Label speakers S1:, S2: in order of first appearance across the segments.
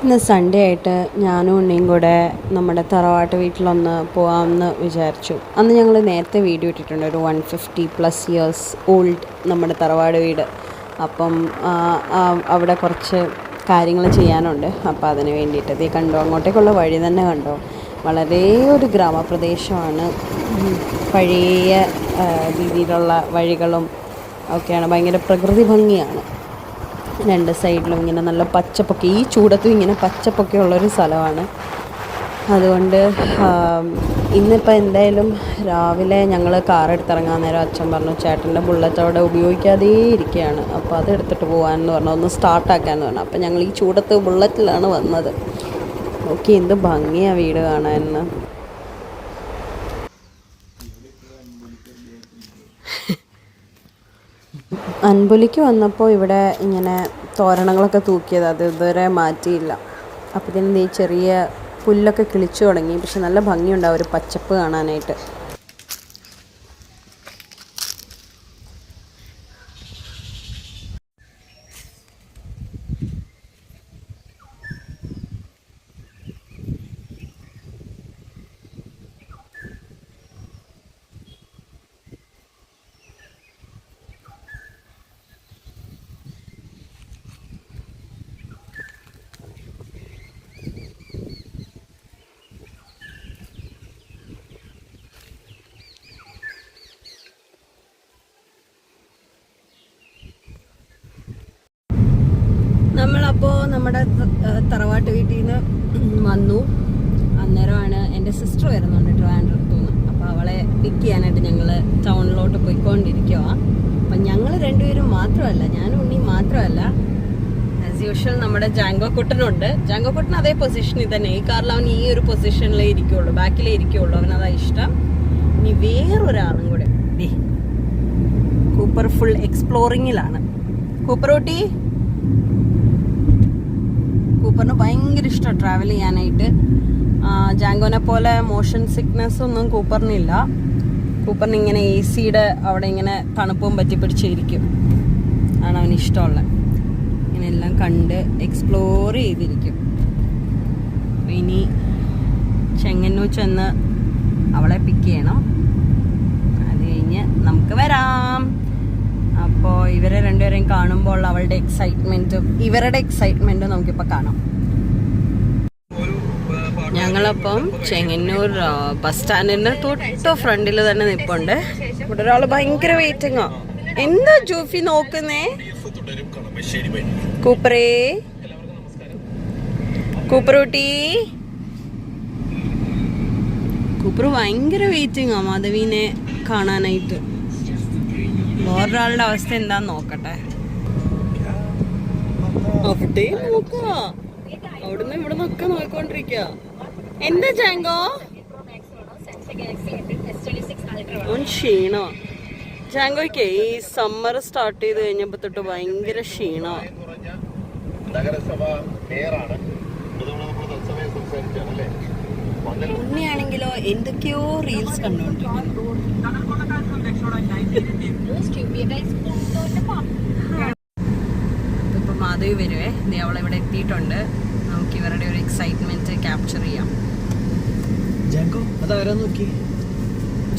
S1: ഇന്ന് സൺഡേ ആയിട്ട് ഞാനും ഉണ്ണിയും കൂടെ നമ്മുടെ തറവാട്ട് വീട്ടിലൊന്ന് പോകാമെന്ന് വിചാരിച്ചു. അന്ന് ഞങ്ങൾ നേരത്തെ വീഡിയോ ഇട്ടിട്ടുണ്ട്, ഒരു 150+ ഇയേഴ്സ് ഓൾഡ് നമ്മുടെ തറവാട് വീട്. അപ്പം അവിടെ കുറച്ച് കാര്യങ്ങൾ ചെയ്യാനുണ്ട്. അപ്പോൾ അതിന് വേണ്ടിയിട്ട് ഇത് കണ്ടോ, അങ്ങോട്ടേക്കുള്ള വഴി തന്നെ കണ്ടോ, വളരെ ഒരു ഗ്രാമപ്രദേശമാണ്. പഴയ രീതിയിലുള്ള വഴികളും ഒക്കെയാണ്, ഭയങ്കര പ്രകൃതി ഭംഗിയാണ്. രണ്ട് സൈഡിലും ഇങ്ങനെ നല്ല പച്ചപ്പൊക്കെ, ഈ ചൂടത്തും ഇങ്ങനെ പച്ചപ്പൊക്കെ ഉള്ളൊരു സ്ഥലമാണ്. അതുകൊണ്ട് ഇന്നിപ്പോൾ എന്തായാലും രാവിലെ ഞങ്ങൾ കാറെടുത്തിറങ്ങാൻ നേരം അച്ഛൻ പറഞ്ഞു ചേട്ടൻ്റെ ബുള്ളറ്റ് അവിടെ ഉപയോഗിക്കാതെ ഇരിക്കുകയാണ്, അപ്പോൾ അത് എടുത്തിട്ട് പോകാമെന്ന് പറഞ്ഞു, ഒന്ന് സ്റ്റാർട്ടാക്കാമെന്ന് പറഞ്ഞു. അപ്പോൾ ഞങ്ങൾ ഈ ചൂടത്ത് ബുള്ളറ്റിലാണ് വന്നത്. ഓക്കെ, എന്ത് ഭംഗിയാണ് വീട് കാണാനെന്ന്. അൻപുലിക്ക് വന്നപ്പോൾ ഇവിടെ ഇങ്ങനെ തോരണങ്ങളൊക്കെ തൂക്കിയത്, അത് ഇതുവരെ മാറ്റിയില്ല. അപ്പോഴത്തേനും ഈ ചെറിയ പുല്ലൊക്കെ കിളിച്ചു തുടങ്ങി. പക്ഷെ നല്ല ഭംഗിയുണ്ടാവും ഒരു പച്ചപ്പ് കാണാനായിട്ട്. നമ്മളപ്പോൾ നമ്മുടെ തറവാട്ട് വീട്ടിൽ നിന്ന് വന്നു. അന്നേരമാണ് എൻ്റെ സിസ്റ്റർ വരുന്നുണ്ട് ട്രിവാൻഡ്രത്തു നിന്ന്. അപ്പോൾ അവളെ പിക്ക് ചെയ്യാനായിട്ട് ഞങ്ങൾ ടൗണിലോട്ട് പോയിക്കൊണ്ടിരിക്കുക. അപ്പം ഞങ്ങൾ രണ്ടുപേരും മാത്രമല്ല, ഞാനും ഉണ്ണി മാത്രമല്ല, ആസ് യൂഷ്വൽ നമ്മുടെ ജാങ്കോ കുട്ടനുണ്ട്. ജാങ്കോ കുട്ടൻ അതേ പൊസിഷനിൽ തന്നെ, ഈ കാറിൽ അവൻ ഈ ഒരു പൊസിഷനിലേ ഇരിക്കുകയുള്ളൂ, ബാക്കിലേ ഇരിക്കുകയുള്ളൂ, അവനതാ ഇഷ്ടം. ഇനി വേറൊരാളും കൂടെ, കൂപ്പർ ഫുൾ എക്സ്പ്ലോറിങ്ങിലാണ്. കൂപ്പറോട്ടി, കൂപ്പറിന് ഭയങ്കര ഇഷ്ടമാണ് ട്രാവൽ ചെയ്യാനായിട്ട്. ജാങ്കോനെ പോലെ മോഷൻ സിക്നെസ് ഒന്നും കൂപ്പറിനില്ല. കൂപ്പറിന് ഇങ്ങനെ AC-യുടെ അവിടെ ഇങ്ങനെ തണുപ്പും പറ്റി പിടിച്ചിരിക്കും, ആണ് അവന് ഇഷ്ടമുള്ളത്. ഇങ്ങനെ എല്ലാം കണ്ട് എക്സ്പ്ലോർ ചെയ്തിരിക്കും. അപ്പോൾ ഇനി ചെങ്ങന്നൂർ ചെന്ന് അവളെ പിക്ക് ചെയ്യണം. അത് കഴിഞ്ഞ് നമുക്ക് വരാം. അപ്പോൾ ഇവരെ രണ്ടുപേരെയും കാണുമ്പോൾ അവളുടെ എക്സൈറ്റ്മെൻറ്റും ഇവരുടെ എക്സൈറ്റ്മെൻറ്റും നമുക്കിപ്പോൾ കാണാം. ഞങ്ങളപ്പം ചെങ്ങന്നൂർ ബസ് സ്റ്റാൻഡിൻ്റെ തൊട്ട് ഫ്രണ്ടിൽ തന്നെ നിൽപ്പുണ്ട്. ഇവിടെ ഒരാൾ ഭയങ്കര വെയിറ്റിങ്ങോ. എന്താ ജൂഫി നോക്കുന്നേ? കൂപ്പറേ, കൂപ്പറൂട്ടി, കൂപ്പർ ഭയങ്കര വെയിറ്റിങ്ങോ മാധവീനെ കാണാനായിട്ട്. വേറൊരാളുടെ അവസ്ഥ എന്താന്ന് നോക്കട്ടെ. അവിടെ നോക്കുക, അവിടുന്ന് ഇവിടെ നിന്നൊക്കെ നോക്കിക്കൊണ്ടിരിക്കുക. എന്താ ജാങ്കോ? ക്ഷീണോ ജാങ്കോയ്ക്ക്? ഈ സമ്മർ സ്റ്റാർട്ട് ചെയ്ത് കഴിഞ്ഞപ്പോ തൊട്ട് ഭയങ്കര ക്ഷീണോ. ഉണ്ണിയാണെങ്കിലോ എന്തൊക്കെയോ റീൽസ് കണ്ടോണ്ടിരിക്കുന്നു. ഇപ്പൊ മാധവി വരുവേ, അവളിവിടെ എത്തിയിട്ടുണ്ട്. നമുക്ക് ഇവരുടെ ഒരു എക്സൈറ്റ്മെന്റ് ക്യാപ്ചർ ചെയ്യാം.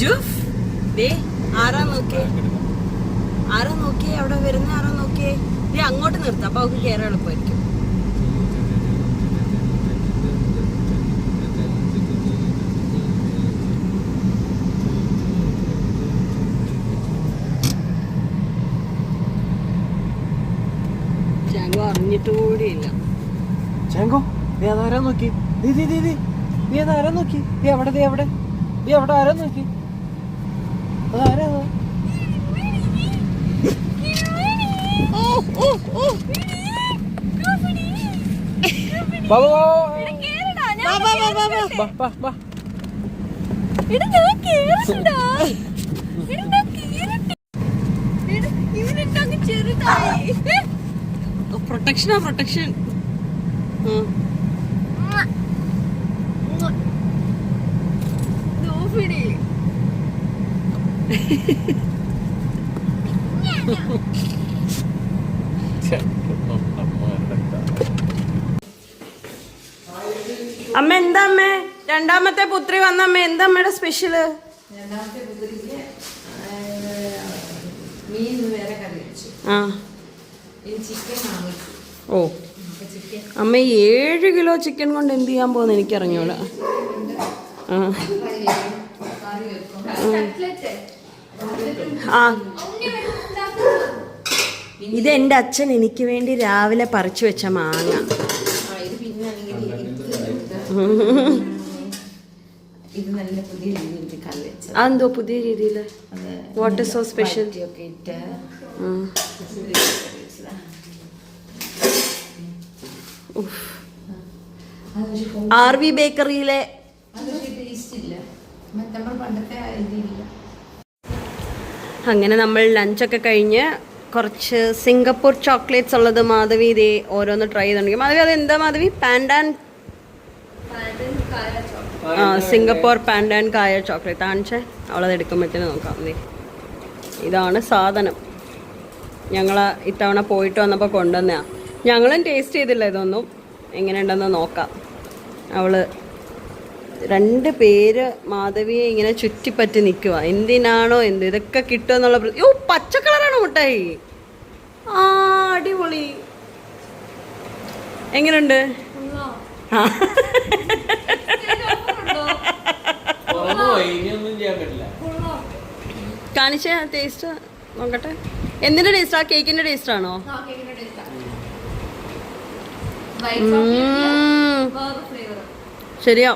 S1: ജൂഫ്, ആരാ നോക്കിയേ, ആരാ നോക്കിയേ, അവിടെ വരുന്ന ആരാ നോക്കിയേ. അങ്ങോട്ട് നിർത്താം, അപ്പൊ അവർക്ക് കയറാൻ എളുപ്പമായിരിക്കും. അറിഞ്ഞിട്ട് കൂടിയില്ല.
S2: ജാങ്കോ, നീ അതാരാ നോക്കി, നീ അതാരാ നോക്കി, അവിടെ അവിടെ ആരാ നോക്കി, അതാരാ?
S1: പ്രൊട്ടക്ഷനാ, പ്രൊട്ടക്ഷൻ. അമ്മ എന്താ അമ്മേ രണ്ടാമത്തെ പുത്രി വന്ന അമ്മ എന്താ അമ്മയുടെ സ്പെഷ്യല്?
S3: രണ്ടാമത്തെ പുത്രിക്ക് മീൻ വേറെ കറി വെച്ചു.
S1: ആ
S3: ചിക്കൻ വാങ്ങിച്ചു.
S1: ഓ അമ്മ 7 കിലോ ചിക്കൻ കൊണ്ട് എന്ത് ചെയ്യാൻ പോകുന്ന എനിക്കറിഞ്ഞൂടാ. ആ ആ ഇത് എൻ്റെ അച്ഛൻ എനിക്ക് വേണ്ടി രാവിലെ പറിച്ചു വെച്ച മാങ്ങ.
S3: ഇത് നല്ല പുതിയ രീതിയിൽ കറി വെച്ചത്.
S1: അതെന്തോ പുതിയ രീതിയിൽ? What is so special? Are we ബേക്കറിയിലെ
S3: ടേസ്റ്റ് ഇല്ല, നമ്മൾ പണ്ടത്തെ ഇതില്ല.
S1: അങ്ങനെ നമ്മൾ ലഞ്ചൊക്കെ കഴിഞ്ഞ് കുറച്ച് സിംഗപ്പൂർ ചോക്ലേറ്റ്സ് ഉള്ളത് മാധവി ഇതേ ഓരോന്ന് ട്രൈ ചെയ്തിട്ടുണ്ടെങ്കിൽ മാധവി അത് എന്താ മാധവി? പാൻഡാൻ സിംഗപ്പൂർ പാൻഡാൻ കായ ചോക്ലേറ്റ് കാണിച്ചേ. അവളത് എടുക്കുമ്പോഴത്തേന് നോക്കാം. മതി ഇതാണ് സാധനം. ഞങ്ങൾ ഇത്തവണ പോയിട്ട് വന്നപ്പോൾ കൊണ്ടുവന്നതാണ്. ഞങ്ങളും ടേസ്റ്റ് ചെയ്തില്ല ഇതൊന്നും. എങ്ങനെയുണ്ടെന്ന് നോക്കാം. അവള് 2 പേര് മാധവിയെ ഇങ്ങനെ ചുറ്റിപ്പറ്റി നിൽക്കുക. എന്തിനാണോ എന്ത് ഇതൊക്കെ കിട്ടുമെന്നുള്ള പച്ച കളറാണ് മുട്ടായി. ആ അടിപൊളി. എങ്ങനെയുണ്ട്? കാണിച്ച ടേസ്റ്റ് നോക്കട്ടെ. എന്തിന്റെ ടേസ്റ്റാ? കേക്കിന്റെ ടേസ്റ്റ് ആണോ? ശരിയാ,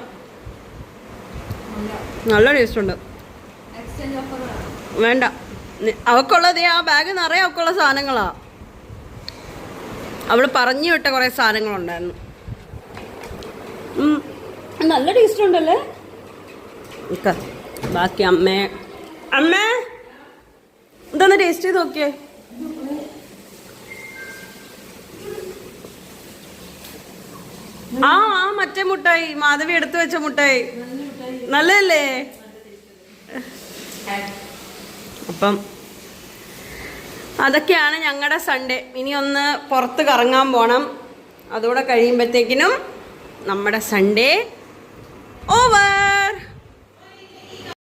S1: നല്ല ടേസ്റ്റ് ഉണ്ട്. വേണ്ട, അവക്കുള്ളത് ആ ബാഗ് നിറയെ അവക്കുള്ള സാധനങ്ങളാ. അവള് പറഞ്ഞു വിട്ട കുറെ സാധനങ്ങളുണ്ടായിരുന്നു. നല്ല ടേസ്റ്റ് ഉണ്ടല്ലേ. ബാക്കി അമ്മേ ഇതൊന്ന് ടേസ്റ്റ് ചെയ്ത് നോക്കിയേ. ആ മറ്റേ മുട്ടായി മാധവി എടുത്തു വെച്ച മുട്ടായി നല്ലതല്ലേ? അപ്പം അതൊക്കെയാണ് ഞങ്ങളുടെ സൺഡേ. ഇനി ഒന്ന് പുറത്ത് കറങ്ങാൻ പോണം. അതുകൂടെ കഴിയുമ്പോഴത്തേക്കിനും നമ്മുടെ സൺഡേ ഓവർ.